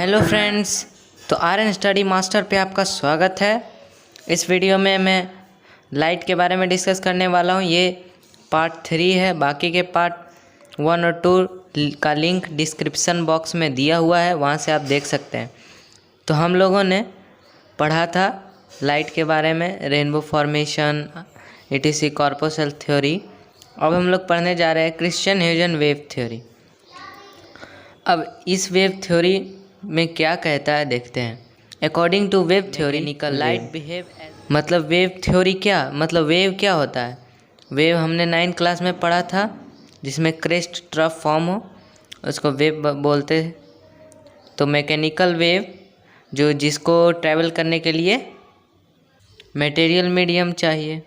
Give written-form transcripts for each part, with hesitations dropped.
Hello friends, तो are study master पे आपका स्वागत है। इस वीडियो में मैं लाइट के बारे में डिस्कस करने वाला हूँ। ये पार्ट 3 है। बाकी के पार्ट 1 और 2 का लिंक डिस्क्रिप्शन बॉक्स में दिया हुआ है, वहाँ से आप देख सकते हैं। तो हम लोगों ने पढ़ा था लाइट के बारे में, रेनबो फॉर्मेशन, ETC कॉर्पuscle थ्योरी। अब हम लोग पढ़ने जा रहे हैं क्रिश्चियन ह्यूजन वेव थ्योरी। अब इस वेव थ्योरी में क्या कहता है देखते हैं। According to wave theory light behave, मतलब वेव थ्योरी क्या, मतलब वेव क्या होता है। वेव हमने 9th क्लास में पढ़ा था, जिसमें क्रेस्ट ट्रफ फॉर्म हो उसको वेव बोलते हैं। तो मैकेनिकल वेव जिसको ट्रैवल करने के लिए मटेरियल मीडियम चाहिए,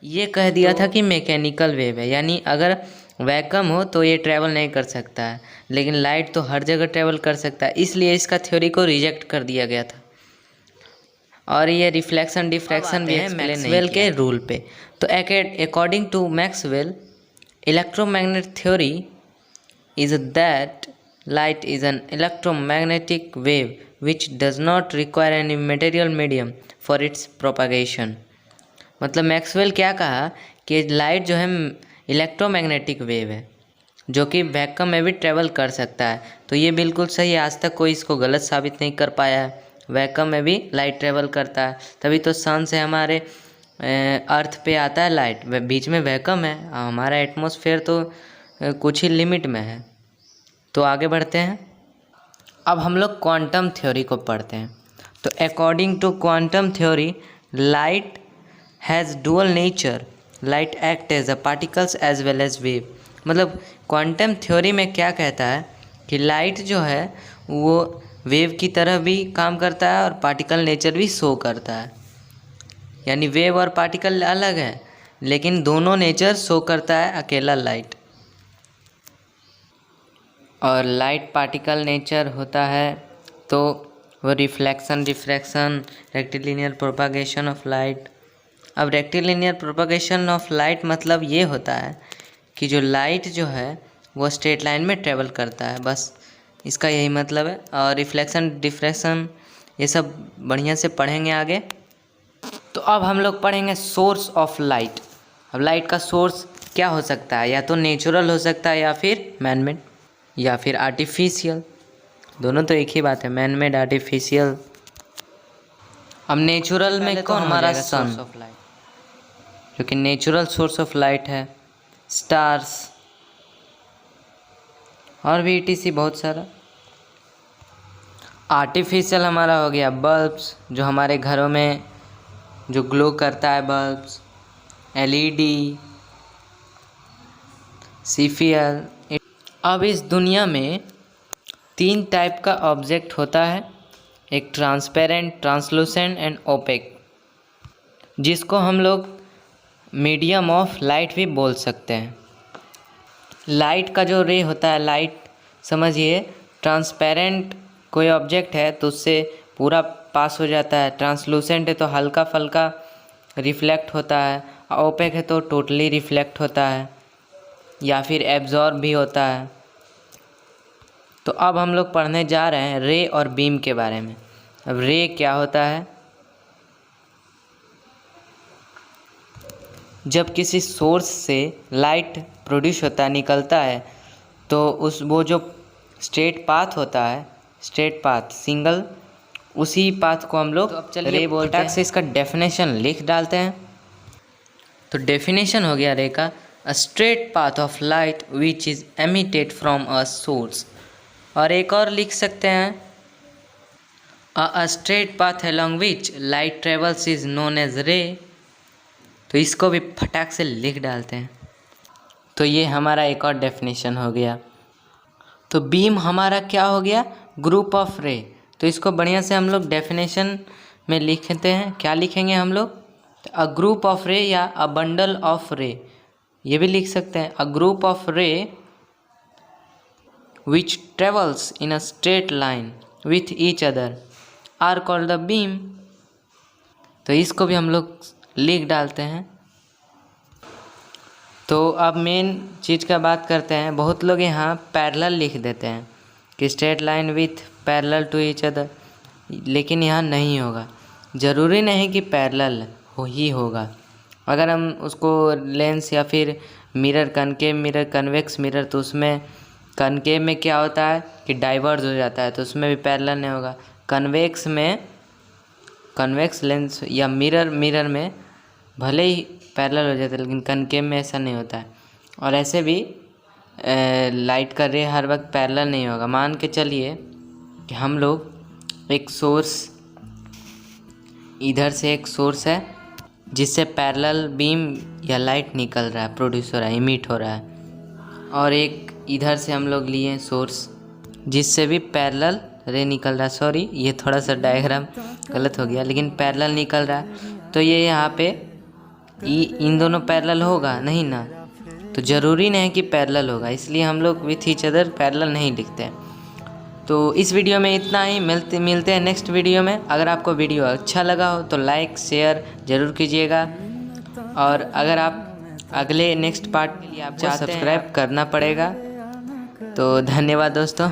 ये कह दिया था कि मैकेनिकल वेव है। यानी अगर वैक्यूम हो तो ये ट्रैवल नहीं कर सकता है, लेकिन लाइट तो हर जगह ट्रैवल कर सकता है, इसलिए इसका थ्योरी को रिजेक्ट कर दिया गया था। और ये रिफ्लेक्शन डिफ्रैक्शन भी है मैक्सवेल के रूल पे। तो according to Maxwell, electromagnetic theory is that light is an electromagnetic wave which does not require any material medium for its propagation। मतलब मैक्सवेल क्या कहा कि लाइट जो है इलेक्ट्रोमैग्नेटिक वेव है, जो कि वैक्यूम में भी ट्रैवल कर सकता है। तो ये बिल्कुल सही है, आज तक कोई इसको गलत साबित नहीं कर पाया है। वैक्यूम में भी लाइट ट्रैवल करता है, तभी तो सन से हमारे अर्थ पे आता है लाइट। बीच में वैक्यूम है, हमारा एटमॉस्फेयर तो कुछ ही लिमिट में है। तो आगे बढ़ते हैं। अब हम लोग क्वांटम थ्योरी को पढ़ते हैं। तो according to quantum theory, light has dual nature. Light act as a particles as well as wave. मतलब क्वांटम थ्योरी में क्या कहता है कि लाइट जो है वो वेव की तरह भी काम करता है और पार्टिकल नेचर भी शो करता है। यानी वेव और पार्टिकल अलग है, लेकिन दोनों नेचर शो करता है अकेला लाइट। और लाइट पार्टिकल नेचर होता है तो वो reflection, diffraction, rectilinear propagation of light. अब रेक्टिलिनियर प्रोपागेशन ऑफ लाइट मतलब ये होता है कि जो लाइट जो है वो स्ट्रेट लाइन में ट्रेवल करता है, बस इसका यही मतलब है। और रिफ्लेक्शन, डिफ्रैक्शन ये सब बढ़िया से पढ़ेंगे आगे। तो अब हम लोग पढ़ेंगे सोर्स ऑफ लाइट। अब लाइट का सोर्स क्या हो सकता है, या तो नेचुरल हो सकता है या फिर मैनमेड या फिर आर्टिफिशियल। दोनों तो एक ही बात है, मैनमेड, आर्टिफिशियल। अब नेचुरल में कौन हमारा सन, जो कि नेचुरल सोर्स ऑफ लाइट है। स्टार्स और भी ETC बहुत सारा। आर्टिफिशियल हमारा हो गया बल्ब्स, जो हमारे घरों में जो ग्लो करता है, बल्ब्स, LED, CFL। अब इस दुनिया में 3 टाइप का ऑब्जेक्ट होता है, एक ट्रांसपेरेंट, ट्रांसलूसेंट एंड ओपेक, जिसको हम लोग मीडियम ऑफ लाइट भी बोल सकते हैं। लाइट का जो रे होता है, लाइट समझिए, ट्रांसपेरेंट कोई ऑब्जेक्ट है तो उससे पूरा पास हो जाता है, ट्रांसलूसेंट है तो हल्का फल्का रिफ्लेक्ट होता है, ओपेक है तो टोटली रिफ्लेक्ट होता है या फिर एब्जॉर्ब भी होता है। तो अब हम लोग पढ़ने जा रहे हैं रे और बीम के बारे में। अब रे क्या होता है, जब किसी सोर्स से लाइट प्रोड्यूस होता है, निकलता है, तो वो जो स्ट्रेट पाथ होता है, स्ट्रेट पाथ सिंगल, उसी पाथ को हम लोग रे बोलते हैं। से इसका डेफिनेशन लिख डालते हैं। तो डेफिनेशन हो गया रे का, a straight path of light which is emitted from a source. और एक और लिख सकते हैं, a straight path along which light travels is known as ray. तो इसको भी फटाक से लिख डालते हैं। तो ये हमारा एक और डेफिनेशन हो गया। तो बीम हमारा क्या हो गया, ग्रुप ऑफ रे। तो इसको बढ़िया से हम लोग डेफिनेशन में लिखते हैं। क्या लिखेंगे हम लोग, अ ग्रुप ऑफ रे या अ बंडल ऑफ रे, ये भी लिख सकते हैं। अ ग्रुप ऑफ रे which travels in a straight line with each other are called the beam। तो इसको भी हम लोग लिख डालते हैं। तो अब मेन चीज़ का बात करते हैं। बहुत लोग यहाँ पैरेलल लिख देते हैं, कि straight line with parallel to each other, लेकिन यहाँ नहीं होगा। ज़रूरी नहीं कि पैरेलल हो ही होगा। अगर हम उसको लेंस या फिर mirror, concave mirror, convex mirror, तो उसमें कनकेव में क्या होता है कि डाइवर्ज हो जाता है, तो उसमें भी पैरेलल नहीं होगा। कन्वेक्स में, कन्वेक्स लेंस या मिरर में भले ही पैरेलल हो जाता है, लेकिन कनकेव में ऐसा नहीं होता है। और ऐसे भी लाइट का रे हर वक्त पैरेलल नहीं होगा। मान के चलिए कि हम लोग एक सोर्स, इधर से एक सोर्स है जिससे पैरेलल बीम या लाइट निकल रहा है, प्रोड्यूस हो रहा है, इमिट हो रहा है, और एक इधर से हम लोग लिए सोर्स जिससे भी पैरेलल रे निकल रहा है। सॉरी, ये थोड़ा सा डायग्राम गलत हो गया, लेकिन पैरेलल निकल रहा है। तो ये यहाँ पे इन दोनों पैरेलल होगा नहीं ना, तो ज़रूरी नहीं कि पैरेलल होगा, इसलिए हम लोग विथ ईच अदर पैरेलल नहीं लिखते हैं। तो इस वीडियो में इतना ही, मिलते हैं नेक्स्ट वीडियो में। अगर आपको वीडियो अच्छा लगा हो तो लाइक शेयर ज़रूर कीजिएगा, और अगर आप अगले नेक्स्ट पार्ट के लिए आपको सब्सक्राइब करना पड़ेगा। तो धन्यवाद दोस्तों।